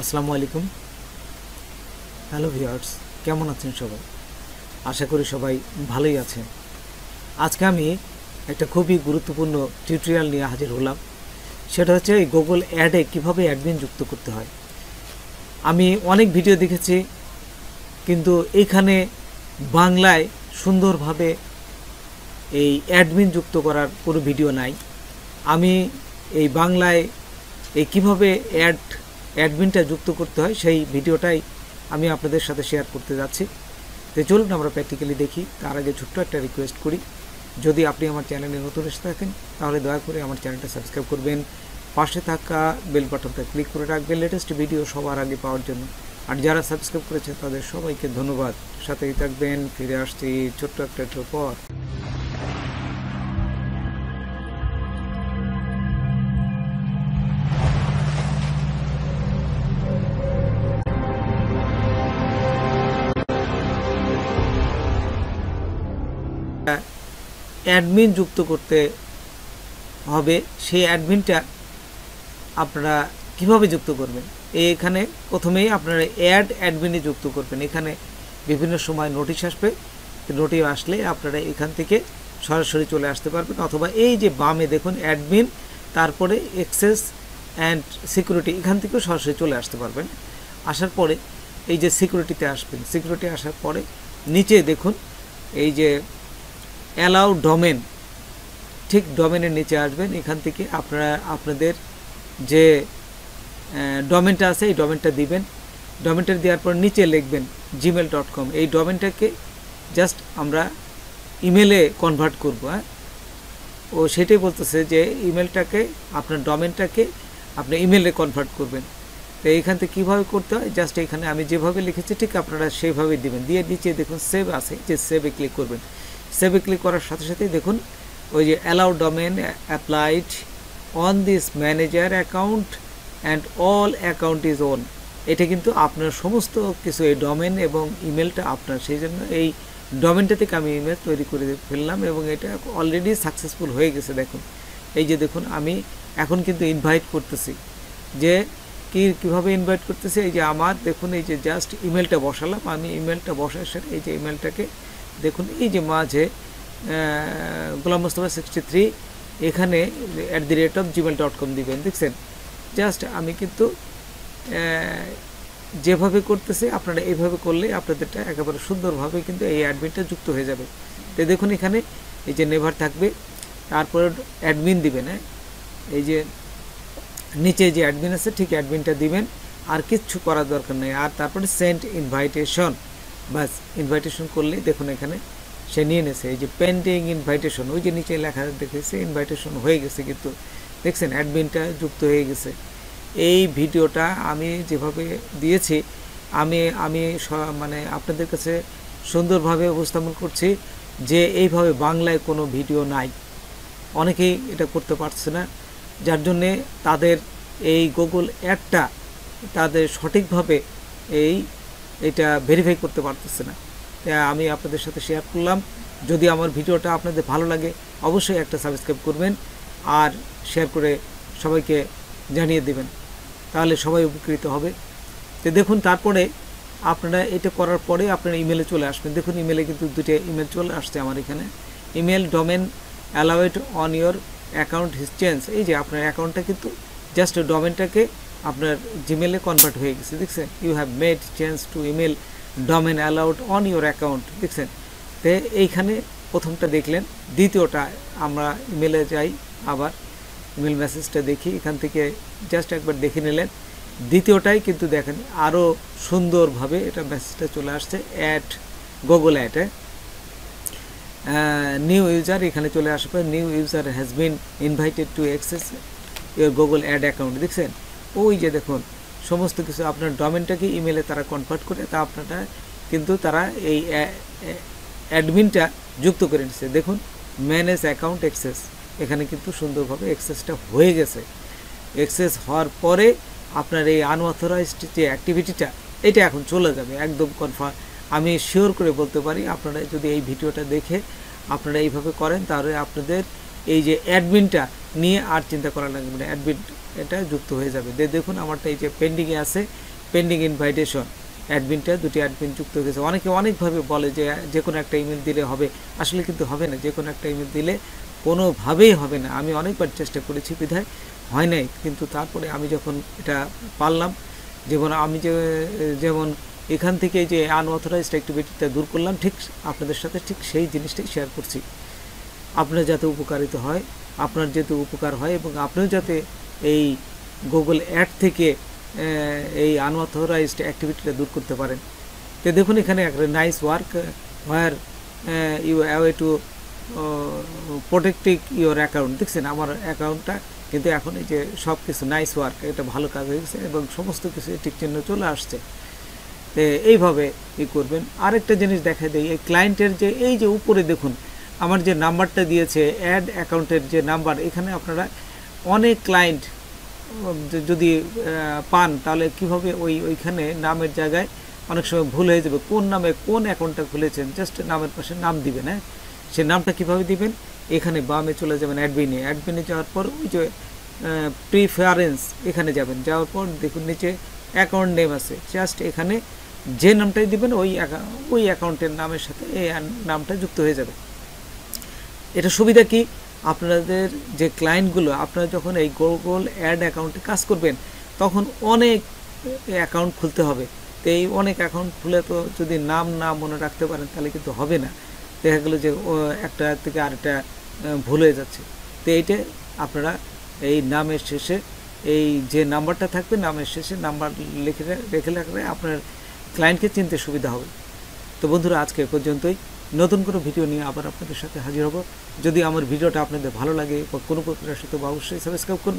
আসসালামু আলাইকুম। Hello viewers, কেমন আছেন সবাই? আশা করি সবাই ভালোই আছেন। আজকে আমি একটা খুবই গুরুত্বপূর্ণ টিউটোরিয়াল নিয়ে হাজির হলাম। সেটা হচ্ছে এই গুগল অ্যাডে কীভাবে অ্যাডমিন যুক্ত করতে হয়। আমি অনেক ভিডিও দেখেছি, কিন্তু এইখানে বাংলায় সুন্দরভাবে এই অ্যাডমিন যুক্ত করার কোনো ভিডিও নাই। আমি এই বাংলায় এই কীভাবে অ্যাডমিনটা যুক্ত করতে হয় সেই ভিডিওটাই আমি আপনাদের সাথে শেয়ার করতে যাচ্ছি। তো চলুন আমরা প্র্যাকটিক্যালি দেখি। তার আগে ছোট্ট একটা রিকোয়েস্ট করি, যদি আপনি আমার চ্যানেলে নতুন এসে থাকেন তাহলে দয়া করে আমার চ্যানেলটা সাবস্ক্রাইব করবেন, পাশে থাকা বেল বাটনটা ক্লিক করে রাখবেন লেটেস্ট ভিডিও সবার আগে পাওয়ার জন্য। আর যারা সাবস্ক্রাইব করেছেন তাদের সবাইকে ধন্যবাদ। সাথেই থাকবেন। ফিরে আসছি ছোট্ট একটা পর। অ্যাডমিন যুক্ত করতে হবে, সেই অ্যাডমিনটা আপনারা কিভাবে যুক্ত করবেন। এখানে প্রথমেই আপনারা অ্যাডমিনে যুক্ত করবেন। এখানে বিভিন্ন সময় নোটিশ আসবে, নোটিশ আসলে আপনারা এখান থেকে সরাসরি চলে আসতে পারবেন, অথবা এই যে বামে দেখুন অ্যাডমিন, তারপরে অ্যাক্সেস অ্যান্ড সিকিউরিটি, এখান থেকেও সরাসরি চলে আসতে পারবেন। আসার পরে এই যে সিকিউরিটিতে আসবেন, সিকিউরিটি আসার পরে নিচে দেখুন এই যে অ্যালাউ ডোমেন, ঠিক ডোমেনের নিচে আসবেন। এখান থেকে আপনারা আপনাদের যে ডোমেনটা আছে এই ডোমেনটা দিবেন। ডোমেনটা দেওয়ার পর নিচে লিখবেন gmail.com। এই ডোমেনটাকে জাস্ট আমরা ইমেলে কনভার্ট করব। ও সেটাই বলতেছে যে ইমেলটাকে আপনার ডোমেনটাকে আপনি ইমেলে কনভার্ট করবেন। তো এইখান থেকে কীভাবে করতে হয়, জাস্ট এখানে আমি যেভাবে লিখেছি ঠিক আপনারা সেইভাবে দিবেন। দিয়ে নিচে দেখুন সেভ আছে, যে সেভে ক্লিক করবেন। সেভে ক্লিক করার সাথে সাথেই দেখুন ওই যে allow domain applied on this manager account and all account is own. এটা কিন্তু আপনার সমস্ত কিছু এই ডোমেন এবং ইমেলটা আপনার, সেই জন্য এই ডোমেনটা থেকে আমি ইমেল তৈরি করে ফেললাম এবং এটা অলরেডি সাকসেসফুল হয়ে গেছে। দেখুন এই যে দেখুন আমি এখন কিন্তু ইনভাইট করতেছি, যে কীভাবে ইনভাইট করতেছি। এই যে আমার দেখুন এই যে জাস্ট ইমেলটা বসালাম, আমি ইমেলটা বসার সাথে এই যে ইমেলটাকে দেখুন এই যে মাঝে গোলাম মোস্তফা 63 এখানে @gmail.com দিবেন। দেখছেন জাস্ট আমি কিন্তু যেভাবে করতেছি আপনারা এইভাবে করলে আপনাদেরটা একেবারে সুন্দরভাবে কিন্তু এই অ্যাডমিনটা যুক্ত হয়ে যাবে। তো দেখুন এখানে এই যে নেভার থাকবে, তারপরে অ্যাডমিন দিবেন। এই যে নিচে যে অ্যাডমিন আছে ঠিক অ্যাডমিনটা দিবেন, আর কিচ্ছু করার দরকার নেই। আর তারপরে সেন্ড ইনভাইটেশন, বাস ইনভাইটেশন করলেই দেখুন এখানে সে নিয়ে নেছে। এই যে পেন্ডিং ইনভাইটেশন, ওই যে নিচে লেখা দেখেছে ইনভাইটেশন হয়ে গেছে, কিন্তু দেখছেন অ্যাডমিনটা যুক্ত হয়ে গেছে। এই ভিডিওটা আমি যেভাবে দিয়েছি আমি মানে আপনাদের কাছে সুন্দরভাবে উপস্থাপন করছি যে এইভাবে বাংলায় কোনো ভিডিও নাই, অনেকেই এটা করতে পারছে না, যার জন্যে তাদের এই গুগল অ্যাডটা তাদের সঠিকভাবে এটা ভেরিফাই করতে পারতেছে না। তাই আমি আপনাদের সাথে শেয়ার করলাম। যদি আমার ভিডিওটা আপনাদের ভালো লাগে অবশ্যই একটা সাবস্ক্রাইব করবেন আর শেয়ার করে সবাইকে জানিয়ে দেবেন, তাহলে সবাই উপকৃত হবে। তো দেখুন তারপরে আপনারা এটা করার পরে আপনারা ইমেলে চলে আসবেন। দেখুন ইমেলে কিন্তু দুটো ইমেল চলে আসছে আমার এখানে। Email domain allowed on your account his change, এই যে আপনার অ্যাকাউন্টটা কিন্তু জাস্ট ডোমেনটাকে আপনার জিমেলে কনভার্ট হয়ে গেছে। দেখছেন you have made change to email domain allowed on your account. দেখছেন তো এইখানে প্রথমটা দেখলেন। দ্বিতীয়টা আমরা ইমেলে যাই, আবার ইমেল মেসেজটা দেখি, এখান থেকে জাস্ট একবার দেখে নিলেন। দ্বিতীয়টাই কিন্তু দেখেন আরও সুন্দরভাবে এটা মেসেজটা চলে আসছে, গুগল অ্যাডে নিউ ইউজার, এখানে চলে আসার পর new user has been invited to access your Google ad account. দেখছেন ওই যে দেখুন সমস্ত কিছু আপনার ডোমেনটাকে ইমেলে তারা কনভার্ট করে তা আপনারা কিন্তু তারা এই অ্যাডমিনটা যুক্ত করে নিচ্ছে। দেখুন ম্যানেজ অ্যাকাউন্ট অ্যাক্সেস, এখানে কিন্তু সুন্দরভাবে অ্যাক্সেসটা হয়ে গেছে। অ্যাক্সেস হওয়ার পরে আপনার এই আনঅথরাইজড যে অ্যাক্টিভিটিটা এটা এখন চলে যাবে একদম কনফার্ম। আমি শিওর করে বলতে পারি আপনারা যদি এই ভিডিওটা দেখে আপনারা এইভাবে করেন তাহলে আপনাদের এই যে অ্যাডমিনটা নিয়ে আর চিন্তা করা লাগবে না, অ্যাডমিন এটা যুক্ত হয়ে যাবে। দেখুন আমারটা এই যে পেন্ডিংয়ে আছে, পেন্ডিং ইনভাইটেশন অ্যাডমিনটা দুটি অ্যাডমিন যুক্ত হয়ে গেছে। অনেকে অনেকভাবে বলে যে যে কোনো একটা ইমেল দিলে হবে, আসলে কিন্তু হবে না। যে কোনো একটা ইমেল দিলে কোনোভাবেই হবে না। আমি অনেকবার চেষ্টা করেছি, বিধায় হয় নাই। কিন্তু তারপরে আমি যখন এটা পারলাম, যেমন এখান থেকে যে আনঅথরাইজড অ্যাক্টিভিটিটা দূর করলাম, ঠিক আপনাদের সাথে ঠিক সেই জিনিসটাই শেয়ার করছি। আপনার যাতে উপকারিত হয়, আপনার যাতে উপকার হয় এবং আপনিও যাতে এই গুগল অ্যাড থেকে এই আনঅথরাইজড অ্যাক্টিভিটিটা দূর করতে পারেন। তো দেখুন এখানে একটা nice work where you have to protecting your account. দেখছেন আমার অ্যাকাউন্টটা কিন্তু এখন এই যে সব কিছু নাইস ওয়ার্ক, এটা ভালো কাজ হয়ে গেছে এবং সমস্ত কিছু টিক চিহ্ন চলে আসছে। তো এইভাবে করবেন। আরেকটা জিনিস দেখা দেয়, এই ক্লায়েন্টের যে এই যে উপরে দেখুন আমার যে নাম্বারটা দিয়েছে অ্যাড অ্যাকাউন্টের যে নাম্বার, এখানে আপনারা অনেক ক্লায়েন্ট যদি পান তাহলে কীভাবে ওইখানে নামের জায়গায় অনেক সময় ভুল হয়ে যাবে। কোন নামে কোন অ্যাকাউন্টটা খুলেছেন, জাস্ট নামের পাশে নাম দিবেন। হ্যাঁ, সে নামটা কীভাবে দিবেন, এখানে বামে চলে যাবেন অ্যাডমিনে যাওয়ার পর ওই যে প্রিফারেন্স এখানে যাবেন, যাওয়ার পর দেখুন নিচে অ্যাকাউন্ট নেম আছে, জাস্ট এখানে যে নামটাই দিবেন ওই অ্যাকাউন্টের নামের সাথে এই নামটা যুক্ত হয়ে যাবে। এটা সুবিধা কি, আপনাদের যে ক্লায়েন্টগুলো আপনারা যখন এই গুগল অ্যাড অ্যাকাউন্টে কাজ করবেন তখন অনেক অ্যাকাউন্ট খুলতে হবে। তো এই অনেক অ্যাকাউন্ট খুলে তো যদি নাম না মনে রাখতে পারেন তাহলে কিন্তু হবে না। দেখা গেলো যে একটা থেকে আরেকটা ভুল হয়ে যাচ্ছে। তো এইটা আপনারা এই নামের শেষে এই যে নাম্বারটা থাকবে, নামের শেষে নাম্বার রেখে রাখলে আপনার ক্লায়েন্টকে চিনতে সুবিধা হবে। তো বন্ধুরা আজকে পর্যন্তই। নতুন কোনো ভিডিও নিয়ে আবার আপনাদের সাথে হাজির হব। যদি আমার ভিডিওটা আপনাদের ভালো লাগে বা কোনো প্রকার সাথে অবশ্যই সাবস্ক্রাইব করবেন।